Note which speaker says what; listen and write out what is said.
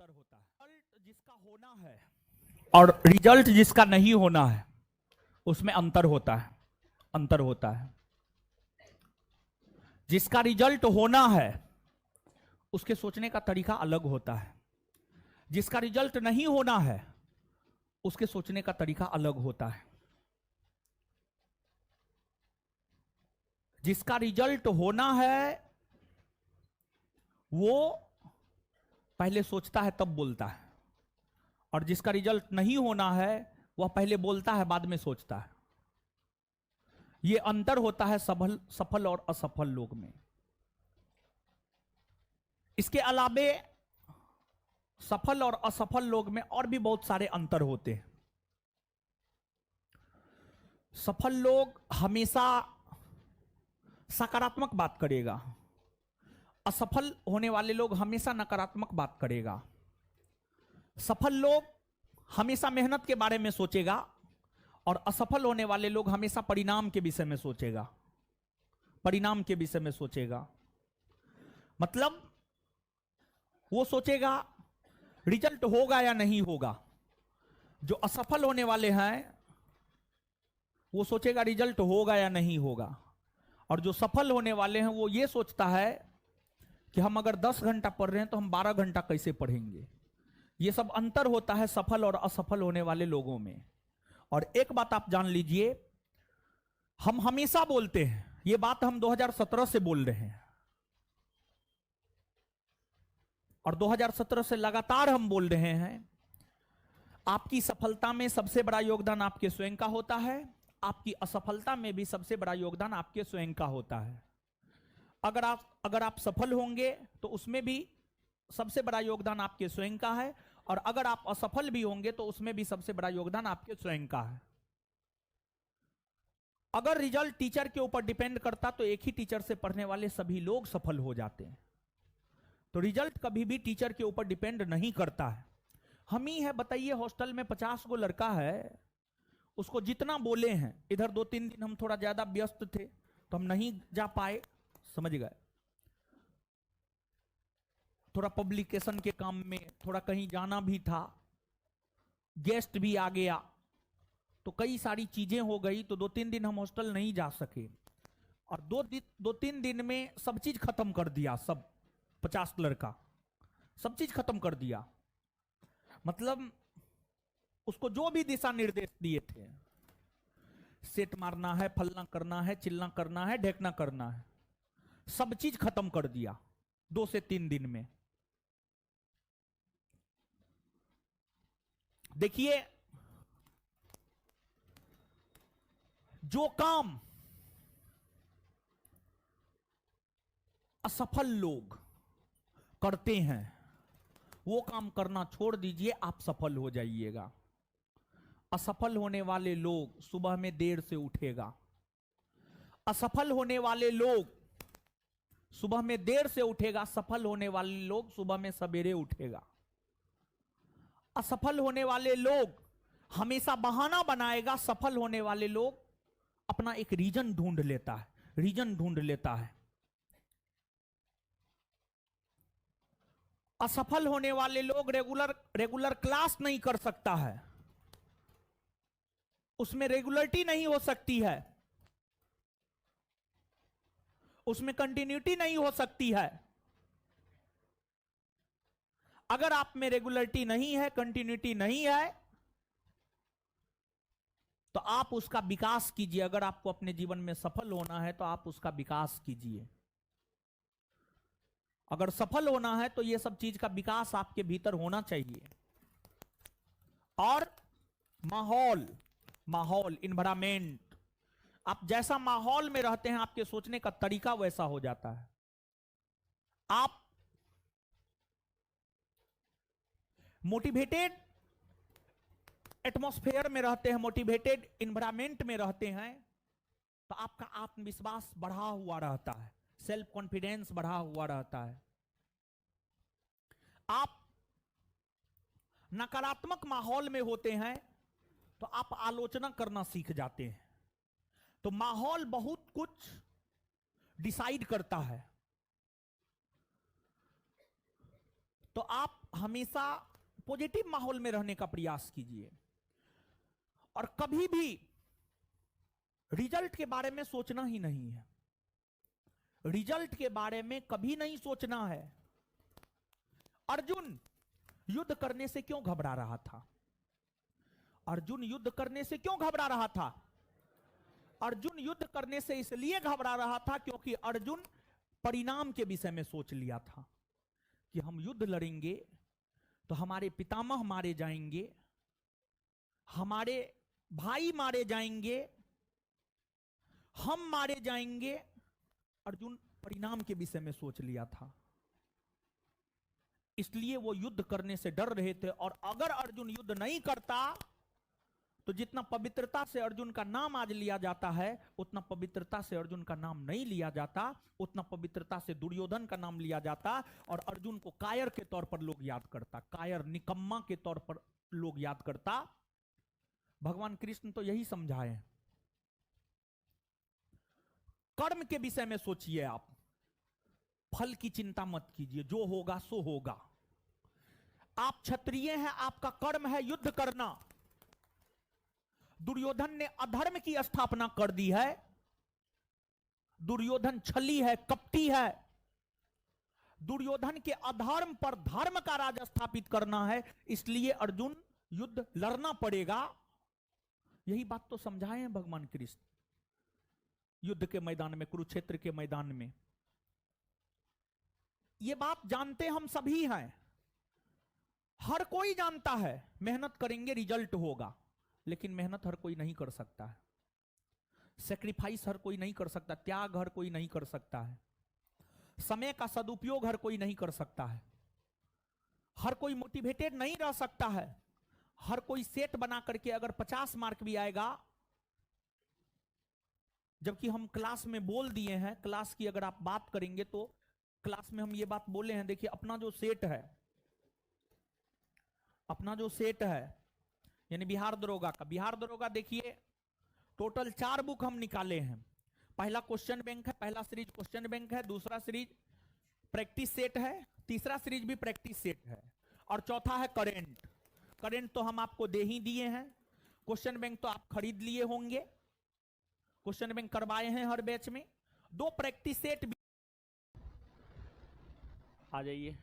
Speaker 1: अंतर होता है। रिजल्ट जिसका होना है और रिजल्ट जिसका नहीं होना है उसमें अंतर होता है, अंतर होता है। जिसका रिजल्ट होना है उसके सोचने का तरीका अलग होता है, जिसका रिजल्ट नहीं होना है उसके सोचने का तरीका अलग होता है। जिसका रिजल्ट होना है वो पहले सोचता है तब बोलता है, और जिसका रिजल्ट नहीं होना है वह पहले बोलता है बाद में सोचता है। यह अंतर होता है सफल और असफल लोग में। इसके अलावे सफल और असफल लोग में और भी बहुत सारे अंतर होते हैं। सफल लोग हमेशा सकारात्मक बात करेगा, असफल होने वाले लोग हमेशा नकारात्मक बात करेगा। सफल लोग हमेशा मेहनत के बारे में सोचेगा और असफल होने वाले लोग हमेशा परिणाम के विषय में सोचेगा, परिणाम के विषय में सोचेगा। मतलब वो सोचेगा रिजल्ट होगा या नहीं होगा। जो असफल होने वाले हैं वो सोचेगा रिजल्ट होगा या नहीं होगा, और जो सफल होने वाले हैं वो ये सोचता है कि हम अगर 10 घंटा पढ़ रहे हैं तो हम 12 घंटा कैसे पढ़ेंगे। ये सब अंतर होता है सफल और असफल होने वाले लोगों में। और एक बात आप जान लीजिए, हम हमेशा बोलते हैं, ये बात हम 2017 से बोल रहे हैं और 2017 से लगातार हम बोल रहे हैं, आपकी सफलता में सबसे बड़ा योगदान आपके स्वयं का होता है, आपकी असफलता में भी सबसे बड़ा योगदान आपके स्वयं का होता है। अगर आप सफल होंगे तो उसमें भी सबसे बड़ा योगदान आपके स्वयं का है, और अगर आप असफल भी होंगे तो उसमें भी सबसे बड़ा योगदान आपके स्वयं का है। अगर रिजल्ट टीचर के ऊपर डिपेंड करता तो एक ही टीचर से पढ़ने वाले सभी लोग सफल हो जाते हैं। तो रिजल्ट कभी भी टीचर के ऊपर डिपेंड नहीं करता है। हम ही है, बताइए, हॉस्टल में 50 गो लड़का है, उसको जितना बोले हैं, इधर 2-3 दिन हम थोड़ा ज्यादा व्यस्त थे तो हम नहीं जा पाए, समझ गए, थोड़ा पब्लिकेशन के काम में, थोड़ा कहीं जाना भी था, गेस्ट भी आ गया, तो कई सारी चीजें हो गई, तो 2-3 दिन हम हॉस्टल नहीं जा सके। और 2-3 दिन में सब चीज खत्म कर दिया, सब 50 लड़का सब चीज खत्म कर दिया। मतलब उसको जो भी दिशा निर्देश दिए थे, सेट मारना है, फलना करना है, चिल्ला करना है, ढेकना करना है, सब चीज खत्म कर दिया 2 से 3 दिन में। देखिए, जो काम असफल लोग करते हैं वो काम करना छोड़ दीजिए, आप सफल हो जाइएगा। असफल होने वाले लोग सुबह में देर से उठेगा, असफल होने वाले लोग सुबह में देर से उठेगा, सफल होने वाले लोग सुबह में सवेरे उठेगा। असफल होने वाले लोग हमेशा बहाना बनाएगा, सफल होने वाले लोग अपना एक रीजन ढूंढ लेता है, रीजन ढूंढ लेता है। असफल होने वाले लोग रेगुलर क्लास नहीं कर सकता है, उसमें रेगुलरिटी नहीं हो सकती है, उसमें कंटिन्यूटी नहीं हो सकती है। अगर आप में रेगुलरिटी नहीं है, कंटिन्यूटी नहीं है, तो आप उसका विकास कीजिए। अगर आपको अपने जीवन में सफल होना है तो आप उसका विकास कीजिए। अगर सफल होना है तो यह सब चीज का विकास आपके भीतर होना चाहिए। और माहौल, माहौल, इन्वायरमेंट, आप जैसा माहौल में रहते हैं आपके सोचने का तरीका वैसा हो जाता है। आप मोटिवेटेड एटमॉस्फेयर में रहते हैं, मोटिवेटेड इन्वायरमेंट में रहते हैं, तो आपका आत्मविश्वास बढ़ा हुआ रहता है, सेल्फ कॉन्फिडेंस बढ़ा हुआ रहता है। आप नकारात्मक माहौल में होते हैं तो आप आलोचना करना सीख जाते हैं। तो माहौल बहुत कुछ डिसाइड करता है। तो आप हमेशा पॉजिटिव माहौल में रहने का प्रयास कीजिए और कभी भी रिजल्ट के बारे में सोचना ही नहीं है। रिजल्ट के बारे में कभी नहीं सोचना है। अर्जुन युद्ध करने से क्यों घबरा रहा था? अर्जुन युद्ध करने से क्यों घबरा रहा था? अर्जुन युद्ध करने से इसलिए घबरा रहा था क्योंकि अर्जुन परिणाम के विषय में सोच लिया था कि हम युद्ध लड़ेंगे तो हमारे पितामह मारे जाएंगे, हमारे भाई मारे जाएंगे, हम मारे जाएंगे। अर्जुन परिणाम के विषय में सोच लिया था, इसलिए वो युद्ध करने से डर रहे थे। और अगर अर्जुन युद्ध नहीं करता तो जितना पवित्रता से अर्जुन का नाम आज लिया जाता है, उतना पवित्रता से अर्जुन का नाम नहीं लिया जाता, उतना पवित्रता से दुर्योधन का नाम लिया जाता और अर्जुन को कायर के तौर पर लोग याद करता, कायर निकम्मा के तौर पर लोग याद करता। भगवान कृष्ण तो यही समझाए। कर्म के विषय में सोचिए, आप फल की चिंता मत कीजिए, जो होगा सो होगा। आप क्षत्रिय हैं, आपका कर्म है युद्ध करना। दुर्योधन ने अधर्म की स्थापना कर दी है। दुर्योधन छली है, कपटी है। दुर्योधन के अधर्म पर धर्म का राज स्थापित करना है, इसलिए अर्जुन युद्ध लड़ना पड़ेगा। यही बात तो समझाए हैं भगवान कृष्ण युद्ध के मैदान में, कुरुक्षेत्र के मैदान में। यह बात जानते हम सभी हैं, हर कोई जानता है। मेहनत करेंगे रिजल्ट होगा, लेकिन मेहनत हर कोई नहीं कर सकता है। सेक्रीफाइस हर कोई नहीं कर सकता, त्याग हर कोई नहीं कर सकता है, समय का सदुपयोग हर कोई नहीं कर सकता है, हर कोई मोटिवेटेड नहीं रह सकता है। हर कोई सेट बना करके अगर 50 मार्क भी आएगा, जबकि हम क्लास में बोल दिए हैं, क्लास की अगर आप बात करेंगे तो क्लास में हम ये बात बोले हैं, देखिए अपना जो सेट है, अपना जो सेट है यानी बिहार दरोगा का, बिहार दरोगा देखिए टोटल 4 बुक हम निकाले हैं। पहला क्वेश्चन बैंक है, पहला सीरीज क्वेश्चन बैंक है, दूसरा सीरीज प्रैक्टिस सेट है, तीसरा सीरीज भी प्रैक्टिस सेट है और चौथा है करेंट। करेंट तो हम आपको दे ही दिए हैं। क्वेश्चन बैंक तो आप खरीद लिए होंगे, क्वेश्चन बैंक करवाए हैं हर बैच में। 2 प्रैक्टिस सेट भी। आ जाइए।